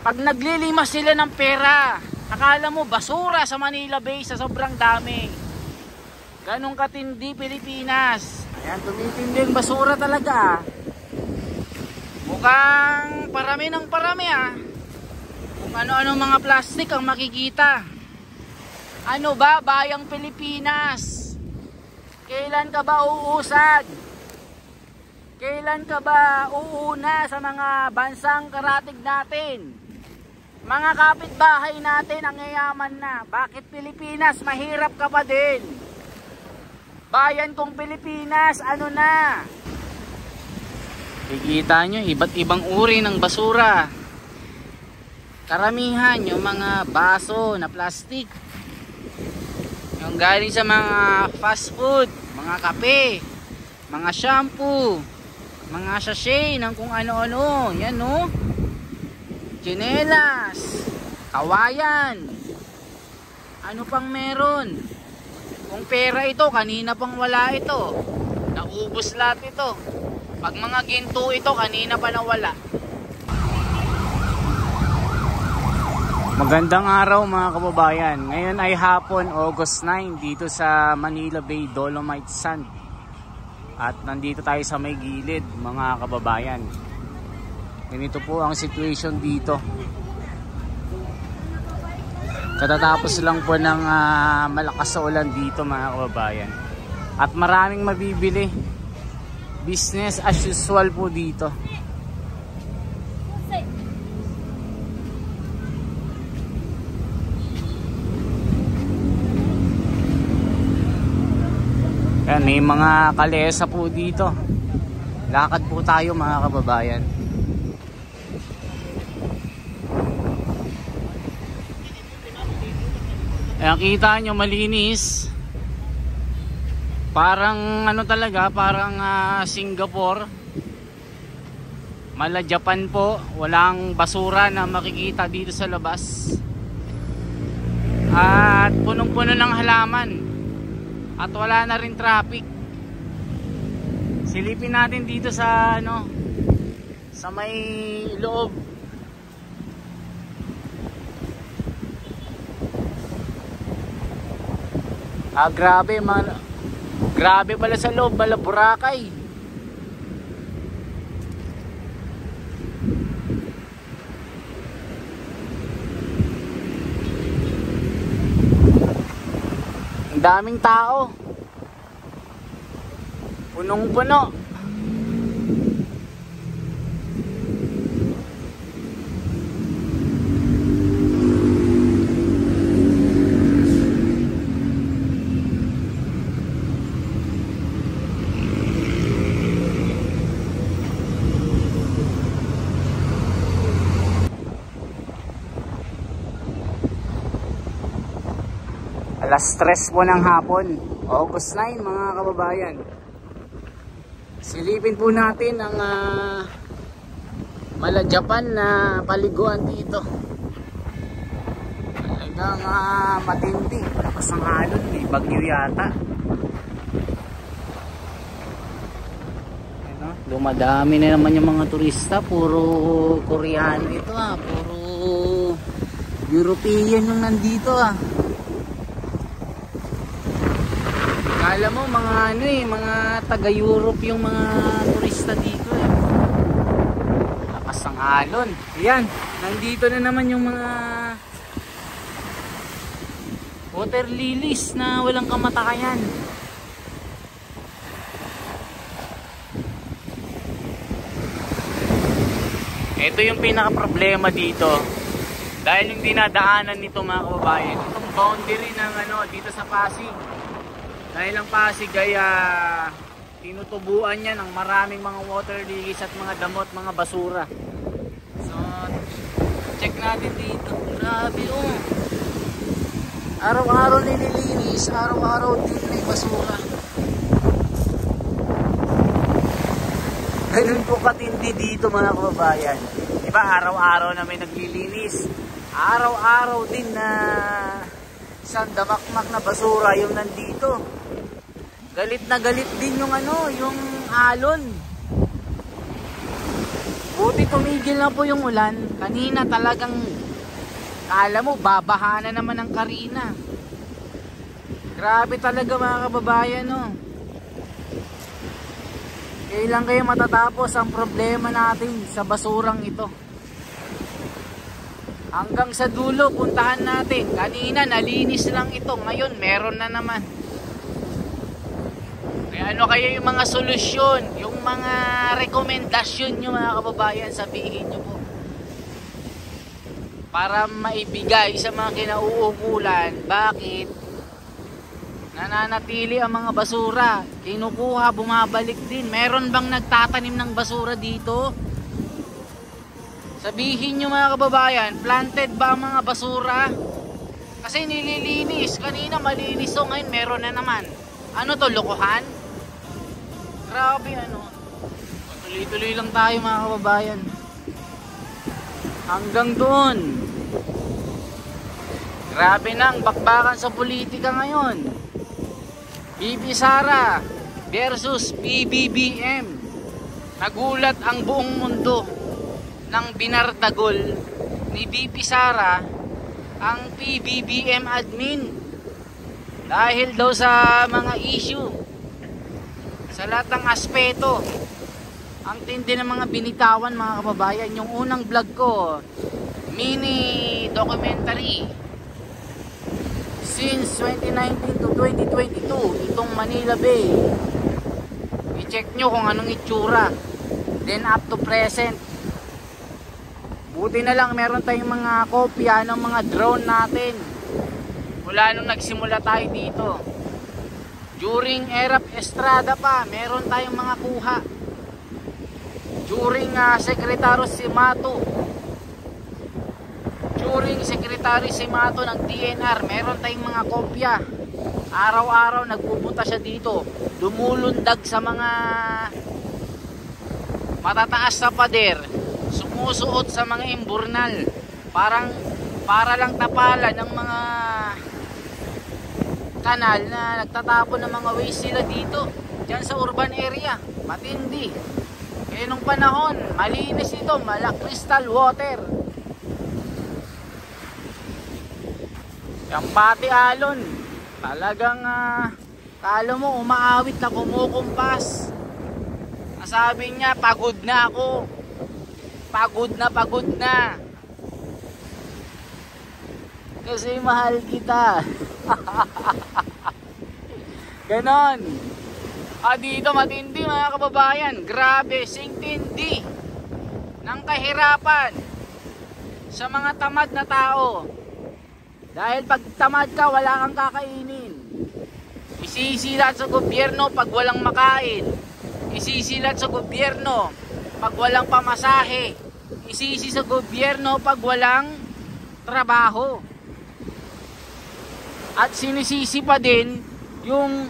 Pag naglilimas sila ng pera, akala mo basura sa Manila Bay sa sobrang dami. Ganong katindi Pilipinas. Ayan, tumitindi yung basura talaga. Mukhang parami ng parami Kung ano-ano mga plastic ang makikita. Ano ba, bayang Pilipinas? Kailan ka ba uusad? Kailan ka ba uuna sa mga bansang karatig natin? Mga kapitbahay natin ang yayaman na. Bakit Pilipinas? Mahirap ka pa din. Bayan kong Pilipinas, ano na? Kikita nyo, iba't ibang uri ng basura. Karamihan yung mga baso na plastic. Yung galing sa mga fast food, mga kape, mga shampoo, mga sachet ng kung ano-ano. Yan no. Tsinelas, kawayan. Ano pang meron? Kung pera ito, kanina pang wala ito. Naubos lahat ito. Pag mga ginto ito, kanina pa nawala. Magandang araw mga kababayan. Ngayon ay hapon, August 9, dito sa Manila Bay Dolomite Sand. At nandito tayo sa may gilid mga kababayan. Ganito po ang situation dito. Katatapos lang po ng malakas na ulan dito mga kababayan. At maraming mabibili. Business as usual po dito. Ayan, may mga kalesa po dito. Lakad po tayo mga kababayan. Ayan, kita nyo malinis. Parang ano talaga, parang Singapore. Mala Japan po. Walang basura na makikita dito sa labas. At punong-puno ng halaman. At wala na rin traffic. Silipin natin dito sa ano, sa may loob. Grabe man. Grabe pala sa loob, pala Boracay. Ang daming tao. Punong-puno. Alas 3 po ng hapon, August 9 mga kababayan. Silipin po natin ang Mala Japan na paliguan dito. Talagang matindi. Lakas ng alon, may bagyo yata. Ano? Dumadami na naman yung mga turista. Puro Koreano ito puro European yung nandito Alam mo mga mga taga-Europe yung mga turista dito Lakas ng alon. Ayan, nandito na naman yung mga water lilies na walang kamatayan. Ito yung pinaka problema dito. Dahil yung dinadaanan nito mga kababayan, itong boundary ng dito sa Pasig. Dahil ang Pasig ay tinutubuan niya ng maraming mga water lilies at mga damot, mga basura. So, check natin dito. Grabe Araw-araw nililinis, araw-araw din may basura. Ganun po katindi dito mga kababayan. Diba araw-araw na may naglilinis. Araw-araw din na isang damakmak na basura yung nandito. Galit na galit din yung yung alon. Buti tumigil na po yung ulan. Kanina talagang kala mo babaha na naman ang Carina. Grabe talaga mga kababayan, no. Kailan kayo matatapos ang problema natin sa basurang ito? Hanggang sa dulo puntahan natin. Kanina nalinis lang ito, ngayon meron na naman. Kaya ano kaya yung mga solusyon, yung mga rekomendasyon nyo mga kababayan, sabihin nyo po. Para maibigay sa mga kinauukulan, bakit nananatili ang mga basura? Kinukuha, bumabalik din. Meron bang nagtatanim ng basura dito? Sabihin nyo mga kababayan, planted ba ang mga basura? Kasi nililinis. Kanina malinis, so ngayon meron na naman. Ano to, lokohan? Grabe ano. Tuloy-tuloy lang tayo mga kababayan. Hanggang doon. Grabe nang bakbakan sa politika ngayon. BP Sara versus PBBM. Nagulat ang buong mundo nang binardagol ni BP Sara ang PBBM admin dahil daw sa mga issue sa lahat ng aspeto. Ang tindi ng mga binitawan mga kababayan. Yung unang vlog ko, mini documentary since 2019 to 2022, itong Manila Bay. I-check nyo kung anong itsura, then up to present. Buti na lang meron tayong mga kopya ng mga drone natin mula nung nagsimula tayo dito. During era Estrada pa, meron tayong mga kuha. During Secretary Simato, during Secretary Simato ng DNR, meron tayong mga kopya. Araw-araw nagpupunta siya dito, lumulundag sa mga matataas na pader, sumusuot sa mga imburnal, para lang tapalan ng mga kanal na nagtatapon ng mga waste sila dito dyan sa urban area. Matindi. Kaya nung panahon, malinis ito, crystal water. Yung pati alon, talagang kala mo umaawit na kumukumpas. Sabi niya, pagod na ako. Pagod na. Kasi mahal kita. Ganon. Dito matindi mga kababayan. Grabe, singtindi ng kahirapan sa mga tamad na tao. Dahil pag tamad ka, wala kang kakainin. Isisilat sa gobyerno pag walang makain. Isisilat sa gobyerno pag walang pamasahe. Isisi sa gobyerno pag walang trabaho. At sinisisi pa din yung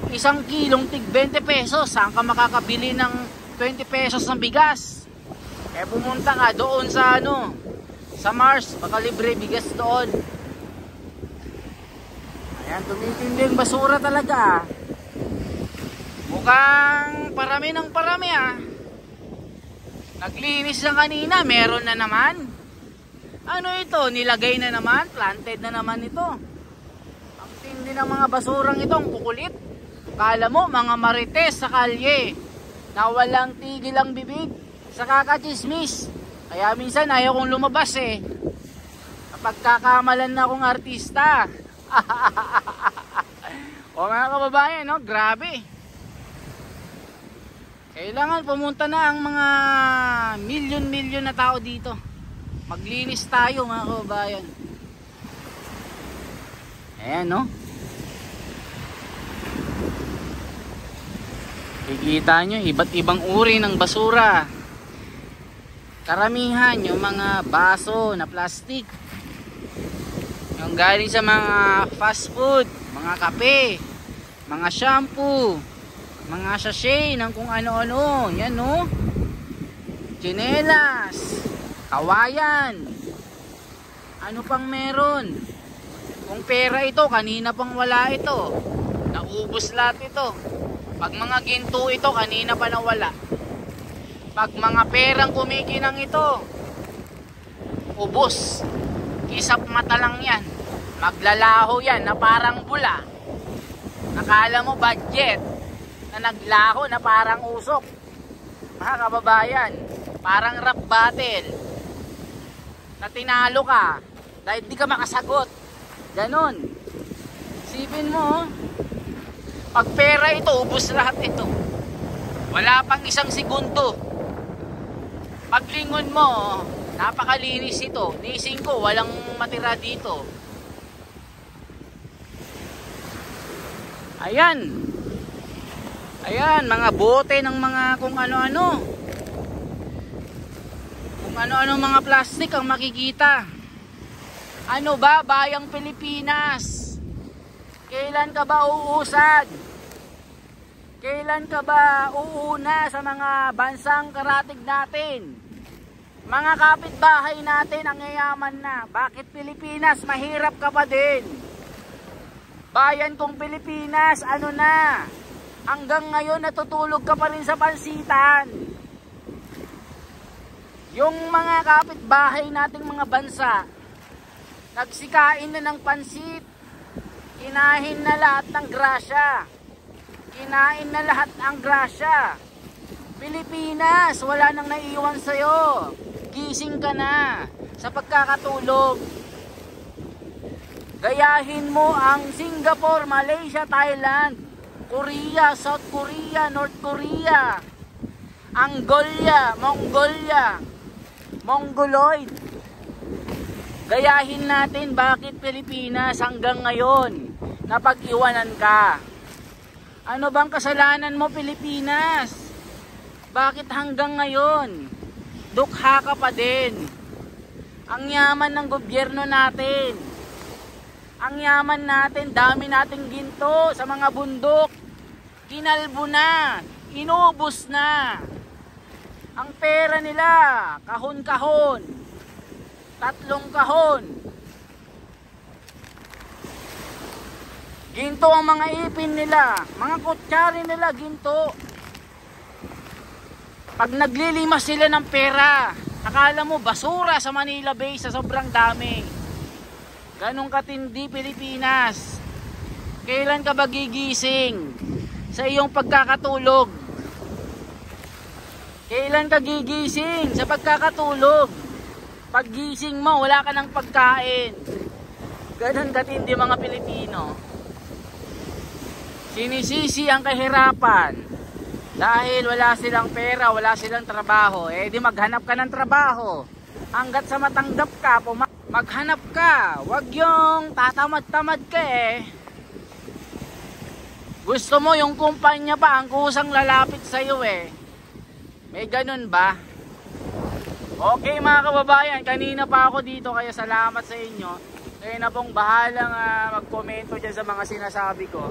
1 kilong tig 20 pesos. Saan ka makakabili ng 20 pesos ng bigas? Kaya pumunta ka doon sa sa Mars, baka libre bigas doon. Ayan, tumitinding basura talaga. Mukhang parami ng parami Naglinis na kanina, meron na naman. Ano ito? Nilagay na naman, planted na naman ito. Ang tindi ng mga basurang itong kukulit. Kala mo mga marites sa kalye na walang tigil ang bibig sa kakachismis. Kaya minsan ayaw kong lumabas kapag kakamalan na akong artista. O mga kababayan, grabe. Kailangan pumunta na ang mga milyon-milyon na tao dito. Maglinis tayo mga kababayan. Ayan Kikita nyo, iba't ibang uri ng basura. Karamihan yung mga baso na plastic, yung galing sa mga fast food, mga kape, mga shampoo, mga sachet ng kung ano-ano. Yan tsinelas, kawayan, ano pang meron. Kung pera ito, kanina pang wala ito, naubos lahat ito. Pag mga ginto ito, kanina pa nawala. Pag mga perang kumikinang ito, ubos. Kisap mata lang yan. Maglalaho yan na parang bula. Nakala mo budget na naglaho na parang usok. Mga kababayan, parang rap battle na tinalo ka dahil di ka makasagot. Ganon. Sipin mo, pag pera ito, ubos lahat ito. Wala pang isang segundo. Paglingon mo, napakalinis ito. Nising ko, walang matira dito. Ayan. Ayan, mga bote ng mga kung ano-ano. Kung ano-ano mga plastic ang makikita. Ano ba, bayang Pilipinas? Kailan ka ba uusad? Kailan ka ba uuna sa mga bansang karatig natin? Mga kapitbahay natin ang yayaman na. Bakit Pilipinas? Mahirap ka pa din. Bayan kong Pilipinas, ano na? Hanggang ngayon natutulog ka pa rin sa pansitan. Yung mga kapitbahay nating mga bansa, nagsikain na ng pansit. Kinain na lahat ng grasya. Kinain na lahat ang grasya. Pilipinas, wala nang naiiwan sa'yo. Gising ka na sa pagkakatulog. Gayahin mo ang Singapore, Malaysia, Thailand, Korea, South Korea, North Korea, Angolia, Mongolia, Mongoloid. Gayahin natin bakit Pilipinas hanggang ngayon napag-iwanan ka. Ano bang kasalanan mo Pilipinas? Bakit hanggang ngayon dukha ka pa din? Ang yaman ng gobyerno natin. Ang yaman natin, dami nating ginto sa mga bundok. Kinalbo na, inubos na. Ang pera nila, kahon-kahon. 3 kahon. Ginto ang mga ipin nila, mga kutsari nila, ginto. Pag naglilimas sila ng pera, akala mo basura sa Manila Bay sa sobrang dami. Ganong katindi Pilipinas. Kailan ka ba gigising sa iyong pagkakatulog? Kailan ka gigising sa pagkakatulog? Paggising mo, wala ka ng pagkain. Ganon katindi mga Pilipino. Sinisisi ang kahirapan dahil wala silang pera, wala silang trabaho. Eh di maghanap ka ng trabaho. Hanggat sa matanggap ka, maghanap ka. Wag yung tatamad-tamad ka eh. Gusto mo yung kumpanya pa ang kusang lalapit sa iyo eh. May ganun ba? Okay mga kababayan, kanina pa ako dito kaya salamat sa inyo. Kayo na pong bahalang magkomento dyan sa mga sinasabi ko.